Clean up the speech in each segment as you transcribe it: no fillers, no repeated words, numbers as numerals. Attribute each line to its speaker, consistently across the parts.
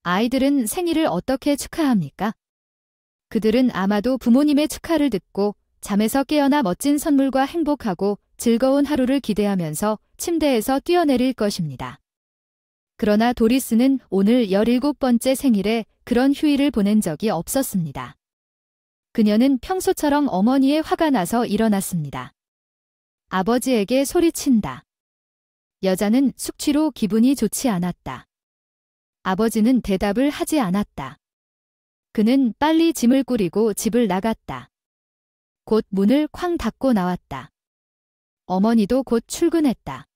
Speaker 1: 아이들은 생일을 어떻게 축하합니까? 그들은 아마도 부모님의 축하를 듣고 잠에서 깨어나 멋진 선물과 행복하고 즐거운 하루를 기대하면서 침대에서 뛰어내릴 것입니다. 그러나 도리스는 오늘 17번째 생일에 그런 휴일을 보낸 적이 없었습니다. 그녀는 평소처럼 어머니의 화가 나서 일어났습니다. 아버지에게 소리친다. 여자는 숙취로 기분이 좋지 않았다. 아버지는 대답을 하지 않았다. 그는 빨리 짐을 꾸리고 집을 나갔다. 곧 문을 쾅 닫고 나왔다. 어머니도 곧 출근했다.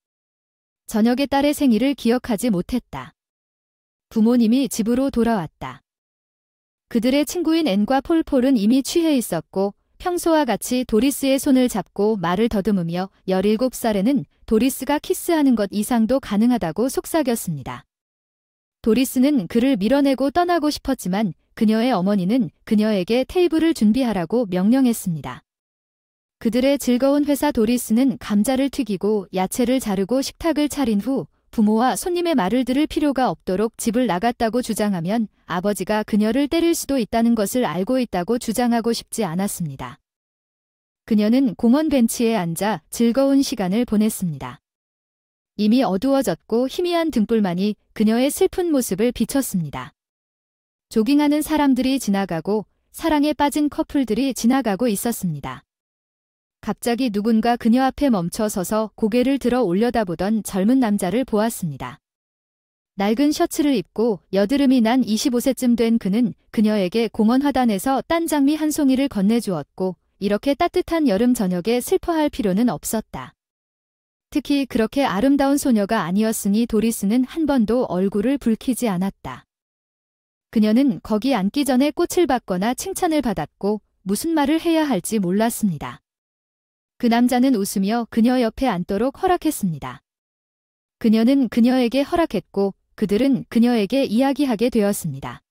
Speaker 1: 저녁에 딸의 생일을 기억하지 못했다. 부모님이 집으로 돌아왔다. 그들의 친구인 앤과 폴은 이미 취해 있었고 평소와 같이 도리스의 손을 잡고 말을 더듬으며 17살에는 도리스가 키스하는 것 이상도 가능하다고 속삭였습니다. 도리스는 그를 밀어내고 떠나고 싶었지만 그녀의 어머니는 그녀에게 테이블을 준비하라고 명령했습니다. 그들의 즐거운 회사 도리스는 감자를 튀기고 야채를 자르고 식탁을 차린 후 부모와 손님의 말을 들을 필요가 없도록 집을 나갔다고 주장하면 아버지가 그녀를 때릴 수도 있다는 것을 알고 있다고 주장하고 싶지 않았습니다. 그녀는 공원 벤치에 앉아 즐거운 시간을 보냈습니다. 이미 어두워졌고 희미한 등불만이 그녀의 슬픈 모습을 비췄습니다. 조깅하는 사람들이 지나가고 사랑에 빠진 커플들이 지나가고 있었습니다. 갑자기 누군가 그녀 앞에 멈춰 서서 고개를 들어 올려다보던 젊은 남자를 보았습니다. 낡은 셔츠를 입고 여드름이 난 25세쯤 된 그는 그녀에게 공원 화단에서 딴 장미 한 송이를 건네주었고 이렇게 따뜻한 여름 저녁에 슬퍼할 필요는 없었다. 특히 그렇게 아름다운 소녀가 아니었으니 도리스는 한 번도 얼굴을 붉히지 않았다. 그녀는 거기 앉기 전에 꽃을 받거나 칭찬을 받았고 무슨 말을 해야 할지 몰랐습니다. 그 남자는 웃으며 그녀 옆에 앉도록 허락했습니다. 그녀는 그녀에게 허락했고 그들은 그녀에게 이야기하게 되었습니다.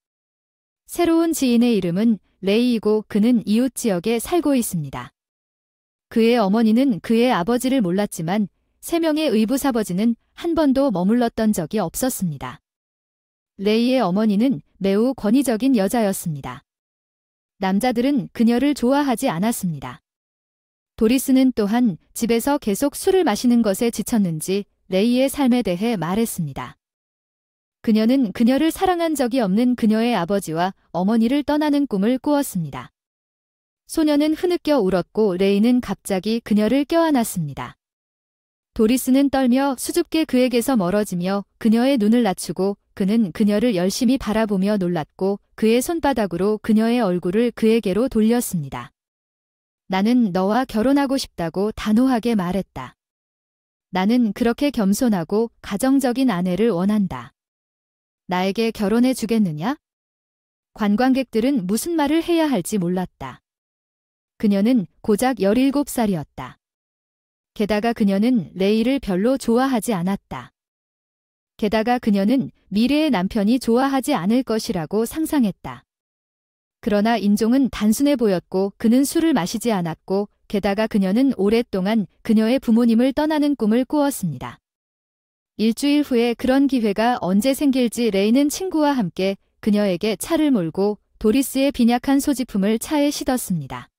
Speaker 1: 새로운 지인의 이름은 레이이고 그는 이웃 지역에 살고 있습니다. 그의 어머니는 그의 아버지를 몰랐지만 3명의 의붓아버지는 한 번도 머물렀던 적이 없었습니다. 레이의 어머니는 매우 권위적인 여자였습니다. 남자들은 그녀를 좋아하지 않았습니다. 도리스는 또한 집에서 계속 술을 마시는 것에 지쳤는지 레이의 삶에 대해 말했습니다. 그녀는 그녀를 사랑한 적이 없는 그녀의 아버지와 어머니를 떠나는 꿈을 꾸었습니다. 소녀는 흐느껴 울었고 레이는 갑자기 그녀를 껴안았습니다. 도리스는 떨며 수줍게 그에게서 멀어지며 그녀의 눈을 낮추고 그는 그녀를 열심히 바라보며 놀랐고 그의 손바닥으로 그녀의 얼굴을 그에게로 돌렸습니다. 나는 너와 결혼하고 싶다고 단호하게 말했다. 나는 그렇게 겸손하고 가정적인 아내를 원한다. 나에게 결혼해 주겠느냐? 관광객들은 무슨 말을 해야 할지 몰랐다. 그녀는 고작 17살이었다. 게다가 그녀는 레이를 별로 좋아하지 않았다. 게다가 그녀는 미래의 남편이 좋아하지 않을 것이라고 상상했다. 그러나 인종은 단순해 보였고 그는 술을 마시지 않았고 게다가 그녀는 오랫동안 그녀의 부모님을 떠나는 꿈을 꾸었습니다. 일주일 후에 그런 기회가 언제 생길지 레이는 친구와 함께 그녀에게 차를 몰고 도리스의 빈약한 소지품을 차에 싣었습니다.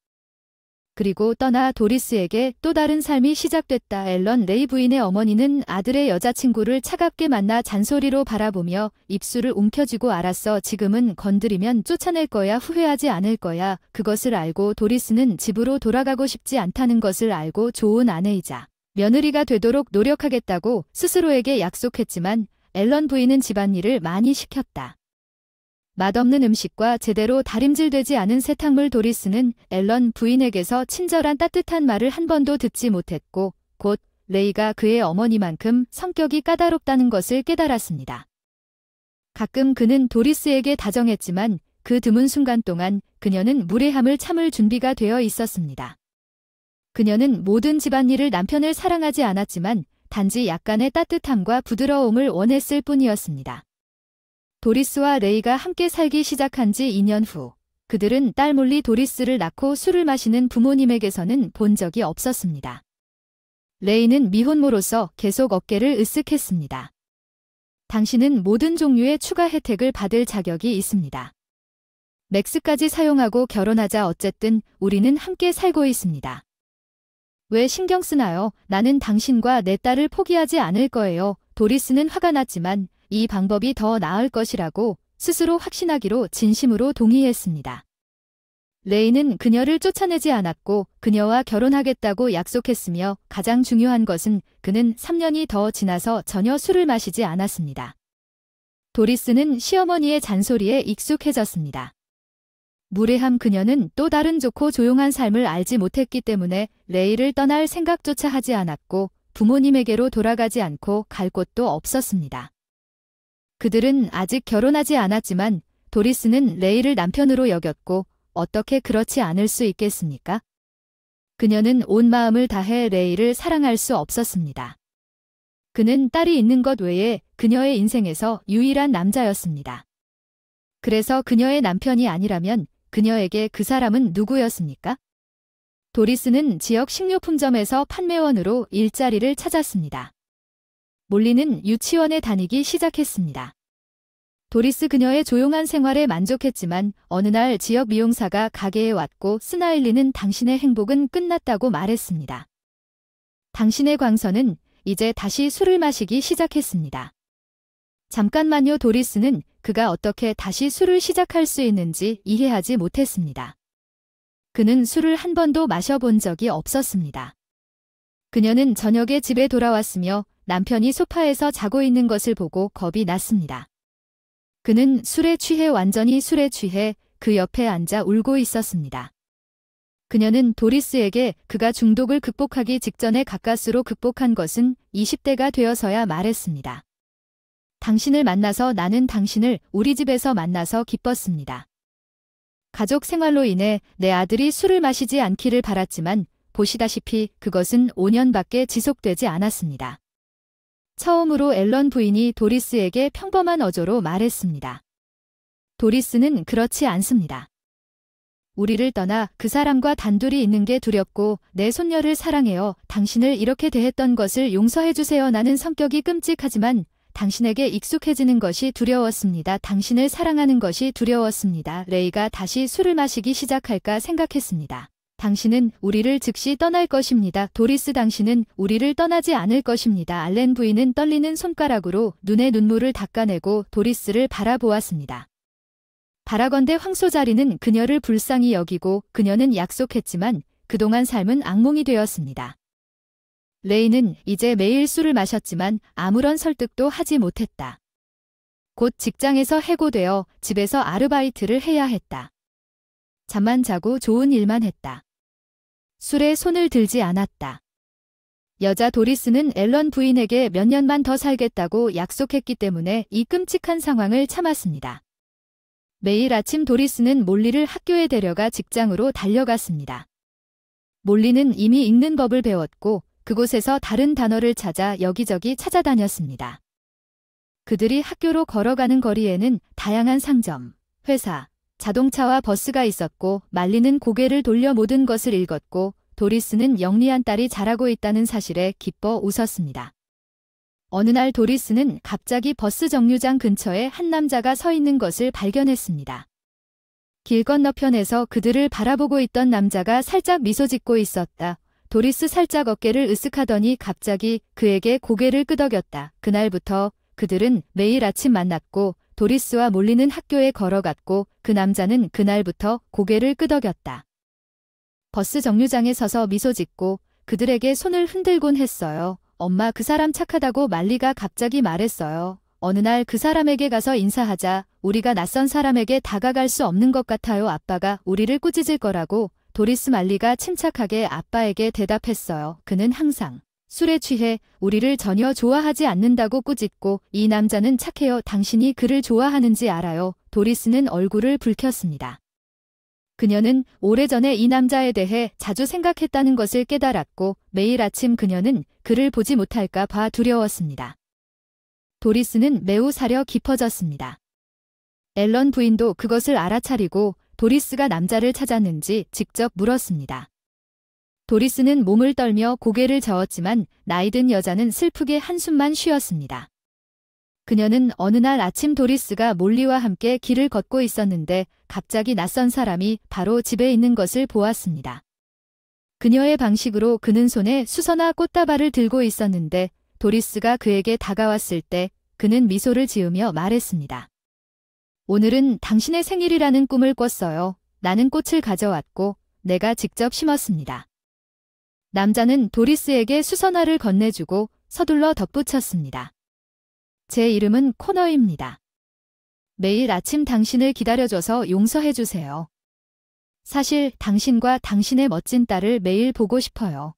Speaker 1: 그리고 떠나 도리스에게 또 다른 삶이 시작됐다. 앨런 레이 부인의 어머니는 아들의 여자친구를 차갑게 만나 잔소리로 바라보며 입술을 움켜쥐고 알았어. 지금은 건드리면 쫓아낼 거야. 후회하지 않을 거야. 그것을 알고 도리스는 집으로 돌아가고 싶지 않다는 것을 알고 좋은 아내이자 며느리가 되도록 노력하겠다고 스스로에게 약속했지만 앨런 부인은 집안일을 많이 시켰다. 맛없는 음식과 제대로 다림질되지 않은 세탁물. 도리스는 앨런 부인에게서 친절한 따뜻한 말을 한 번도 듣지 못했고 곧 레이가 그의 어머니만큼 성격이 까다롭다는 것을 깨달았습니다. 가끔 그는 도리스에게 다정했지만 그 드문 순간 동안 그녀는 무례함을 참을 준비가 되어 있었습니다. 그녀는 모든 집안일을 남편을 사랑하지 않았지만 단지 약간의 따뜻함과 부드러움을 원했을 뿐이었습니다. 도리스와 레이가 함께 살기 시작한 지 2년 후 그들은 딸 몰리 도리스를 낳고 술을 마시는 부모님에게서는 본 적이 없었습니다. 레이는 미혼모로서 계속 어깨를 으쓱했습니다. 당신은 모든 종류의 추가 혜택을 받을 자격이 있습니다. 맥스까지 사용하고 결혼하자. 어쨌든 우리는 함께 살고 있습니다. 왜 신경 쓰나요? 나는 당신과 내 딸을 포기하지 않을 거예요. 도리스는 화가 났지만 이 방법이 더 나을 것이라고 스스로 확신하기로 진심으로 동의했습니다. 레이는 그녀를 쫓아내지 않았고 그녀와 결혼하겠다고 약속했으며 가장 중요한 것은 그는 3년이 더 지나서 전혀 술을 마시지 않았습니다. 도리스는 시어머니의 잔소리에 익숙해졌습니다. 무례함. 그녀는 또 다른 좋고 조용한 삶을 알지 못했기 때문에 레이를 떠날 생각조차 하지 않았고 부모님에게로 돌아가지 않고 갈 곳도 없었습니다. 그들은 아직 결혼하지 않았지만 도리스는 레이를 남편으로 여겼고 어떻게 그렇지 않을 수 있겠습니까? 그녀는 온 마음을 다해 레이를 사랑할 수 없었습니다. 그는 딸이 있는 것 외에 그녀의 인생에서 유일한 남자였습니다. 그래서 그녀의 남편이 아니라면 그녀에게 그 사람은 누구였습니까? 도리스는 지역 식료품점에서 판매원으로 일자리를 찾았습니다. 몰리는 유치원에 다니기 시작했습니다. 도리스 그녀의 조용한 생활에 만족했지만 어느 날 지역 미용사가 가게에 왔고 스나일리는 당신의 행복은 끝났다고 말했습니다. 당신의 광선은 이제 다시 술을 마시기 시작했습니다. 잠깐만요. 도리스는 그가 어떻게 다시 술을 시작할 수 있는지 이해하지 못했습니다. 그는 술을 한 번도 마셔본 적이 없었습니다. 그녀는 저녁에 집에 돌아왔으며 남편이 소파에서 자고 있는 것을 보고 겁이 났습니다. 그는 술에 취해 완전히 술에 취해 그 옆에 앉아 울고 있었습니다. 그녀는 도리스에게 그가 중독을 극복하기 직전에 가까스로 극복한 것은 20대가 되어서야 말했습니다. 당신을 만나서 나는 당신을 우리 집에서 만나서 기뻤습니다. 가족 생활로 인해 내 아들이 술을 마시지 않기를 바랐지만 보시다시피 그것은 5년밖에 지속되지 않았습니다. 처음으로 앨런 부인이 도리스에게 평범한 어조로 말했습니다. 도리스는 그렇지 않습니다. 우리를 떠나 그 사람과 단둘이 있는 게 두렵고 내 손녀를 사랑해요. 당신을 이렇게 대했던 것을 용서해주세요. 나는 성격이 끔찍하지만 당신에게 익숙해지는 것이 두려웠습니다. 당신을 사랑하는 것이 두려웠습니다. 레이가 다시 술을 마시기 시작할까 생각했습니다. 당신은 우리를 즉시 떠날 것입니다. 도리스 당신은 우리를 떠나지 않을 것입니다. 알렌 부인은 떨리는 손가락으로 눈에 눈물을 닦아내고 도리스를 바라보았습니다. 바라건대 황소자리는 그녀를 불쌍히 여기고 그녀는 약속했지만 그동안 삶은 악몽이 되었습니다. 레이는 이제 매일 술을 마셨지만 아무런 설득도 하지 못했다. 곧 직장에서 해고되어 집에서 아르바이트를 해야 했다. 잠만 자고 좋은 일만 했다. 술에 손을 들지 않았다. 여자 도리스는 앨런 부인에게 몇 년만 더 살겠다고 약속했기 때문에 이 끔찍한 상황을 참았습니다. 매일 아침 도리스는 몰리를 학교에 데려가 직장으로 달려갔습니다. 몰리는 이미 읽는 법을 배웠고 그곳에서 다른 단어를 찾아 여기저기 찾아다녔습니다. 그들이 학교로 걸어가는 거리에는 다양한 상점, 회사, 자동차와 버스가 있었고 말리는 고개를 돌려 모든 것을 읽었고 도리스는 영리한 딸이 자라고 있다는 사실에 기뻐 웃었습니다. 어느 날 도리스는 갑자기 버스 정류장 근처에 한 남자가 서 있는 것을 발견했습니다. 길 건너편에서 그들을 바라보고 있던 남자가 살짝 미소 짓고 있었다. 도리스 살짝 어깨를 으쓱하더니 갑자기 그에게 고개를 끄덕였다. 그날부터 그들은 매일 아침 만났고 도리스와 몰리는 학교에 걸어갔고 그 남자는 그날부터 고개를 끄덕였다. 버스 정류장에 서서 미소 짓고 그들에게 손을 흔들곤 했어요. 엄마 그 사람 착하다고 말리가 갑자기 말했어요. 어느 날 그 사람에게 가서 인사하자. 우리가 낯선 사람에게 다가갈 수 없는 것 같아요. 아빠가 우리를 꾸짖을 거라고. 도리스 말리가 침착하게 아빠에게 대답했어요. 그는 항상 술에 취해 우리를 전혀 좋아하지 않는다고 꾸짖고 이 남자는 착해요. 당신이 그를 좋아하는지 알아요. 도리스는 얼굴을 붉혔습니다. 그녀는 오래전에 이 남자에 대해 자주 생각했다는 것을 깨달았고 매일 아침 그녀는 그를 보지 못할까 봐 두려웠습니다. 도리스는 매우 사려 깊어졌습니다. 앨런 부인도 그것을 알아차리고 도리스가 남자를 찾았는지 직접 물었습니다. 도리스는 몸을 떨며 고개를 저었지만 나이든 여자는 슬프게 한숨만 쉬었습니다. 그녀는 어느 날 아침 도리스가 몰리와 함께 길을 걷고 있었는데 갑자기 낯선 사람이 바로 집에 있는 것을 보았습니다. 그녀의 방식으로 그는 손에 수선화 꽃다발을 들고 있었는데 도리스가 그에게 다가왔을 때 그는 미소를 지으며 말했습니다. 오늘은 당신의 생일이라는 꿈을 꿨어요. 나는 꽃을 가져왔고 내가 직접 심었습니다. 남자는 도리스에게 수선화를 건네주고 서둘러 덧붙였습니다. 제 이름은 코너입니다. 매일 아침 당신을 기다려줘서 용서해주세요. 사실 당신과 당신의 멋진 딸을 매일 보고 싶어요.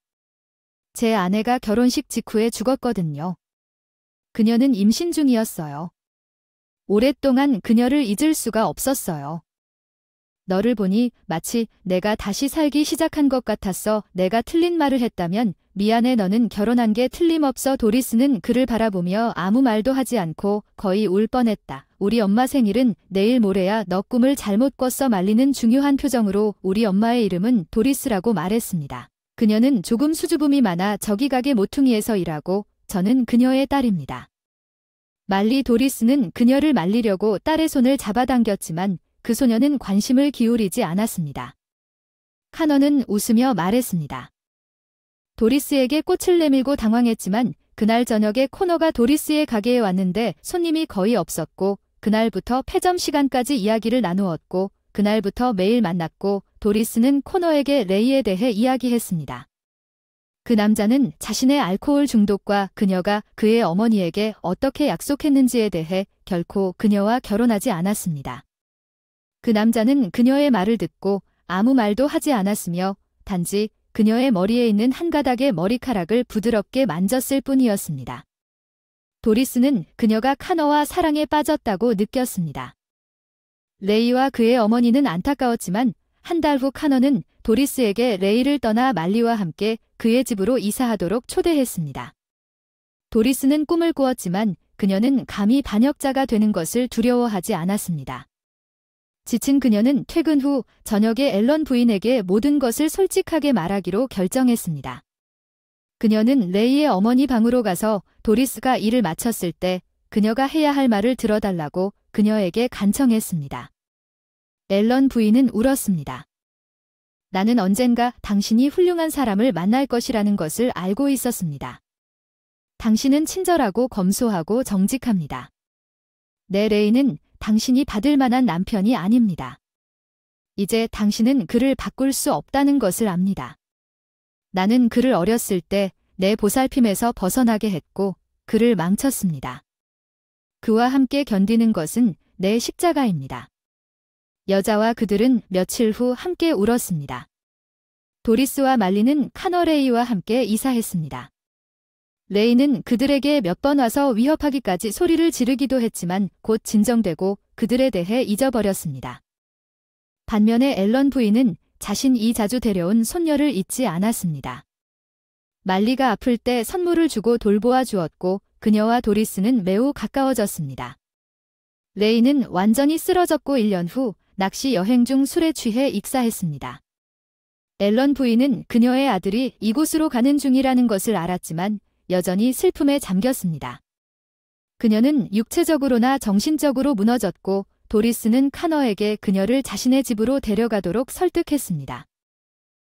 Speaker 1: 제 아내가 결혼식 직후에 죽었거든요. 그녀는 임신 중이었어요. 오랫동안 그녀를 잊을 수가 없었어요. 너를 보니 마치 내가 다시 살기 시작한 것 같았어. 내가 틀린 말을 했다면 미안해. 너는 결혼한 게 틀림없어. 도리스는 그를 바라보며 아무 말도 하지 않고 거의 울 뻔했다. 우리 엄마 생일은 내일 모레야. 너 꿈을 잘못 꿨어. 말리는 중요한 표정으로 우리 엄마의 이름은 도리스라고 말했습니다. 그녀는 조금 수줍음이 많아 저기 가게 모퉁이에서 일하고 저는 그녀의 딸입니다. 말리 도리스는 그녀를 말리려고 딸의 손을 잡아당겼지만 그 소녀는 관심을 기울이지 않았습니다. 카너는 웃으며 말했습니다. 도리스에게 꽃을 내밀고 당황했지만 그날 저녁에 코너가 도리스의 가게에 왔는데 손님이 거의 없었고 그날부터 폐점 시간까지 이야기를 나누었고 그날부터 매일 만났고 도리스는 코너에게 레이에 대해 이야기했습니다. 그 남자는 자신의 알코올 중독과 그녀가 그의 어머니에게 어떻게 약속했는지에 대해 결코 그녀와 결혼하지 않았습니다. 그 남자는 그녀의 말을 듣고 아무 말도 하지 않았으며 단지 그녀의 머리에 있는 한 가닥의 머리카락을 부드럽게 만졌을 뿐이었습니다. 도리스는 그녀가 카너와 사랑에 빠졌다고 느꼈습니다. 레이와 그의 어머니는 안타까웠지만 한 달 후 카너는 도리스에게 레이를 떠나 말리와 함께 그의 집으로 이사하도록 초대했습니다. 도리스는 꿈을 꾸었지만 그녀는 감히 반역자가 되는 것을 두려워하지 않았습니다. 지친 그녀는 퇴근 후 저녁에 앨런 부인에게 모든 것을 솔직하게 말하기로 결정했습니다. 그녀는 레이의 어머니 방으로 가서 도리스가 일을 마쳤을 때 그녀가 해야 할 말을 들어달라고 그녀에게 간청했습니다. 앨런 부인은 울었습니다. 나는 언젠가 당신이 훌륭한 사람을 만날 것이라는 것을 알고 있었습니다. 당신은 친절하고 검소하고 정직합니다. 내 레이는 당신이 받을 만한 남편이 아닙니다. 이제 당신은 그를 바꿀 수 없다는 것을 압니다. 나는 그를 어렸을 때 내 보살핌에서 벗어나게 했고 그를 망쳤습니다. 그와 함께 견디는 것은 내 십자가입니다. 여자와 그들은 며칠 후 함께 울었습니다. 도리스와 말리는 카너레이와 함께 이사했습니다. 레이는 그들에게 몇 번 와서 위협하기까지 소리를 지르기도 했지만 곧 진정되고 그들에 대해 잊어버렸습니다. 반면에 앨런 부인은 자신이 자주 데려온 손녀를 잊지 않았습니다. 말리가 아플 때 선물을 주고 돌보아 주었고 그녀와 도리스는 매우 가까워졌습니다. 레이는 완전히 쓰러졌고 1년 후 낚시 여행 중 술에 취해 익사했습니다. 앨런 부인은 그녀의 아들이 이곳으로 가는 중이라는 것을 알았지만 여전히 슬픔에 잠겼습니다. 그녀는 육체적으로나 정신적으로 무너졌고 도리스는 카너에게 그녀를 자신의 집으로 데려가도록 설득했습니다.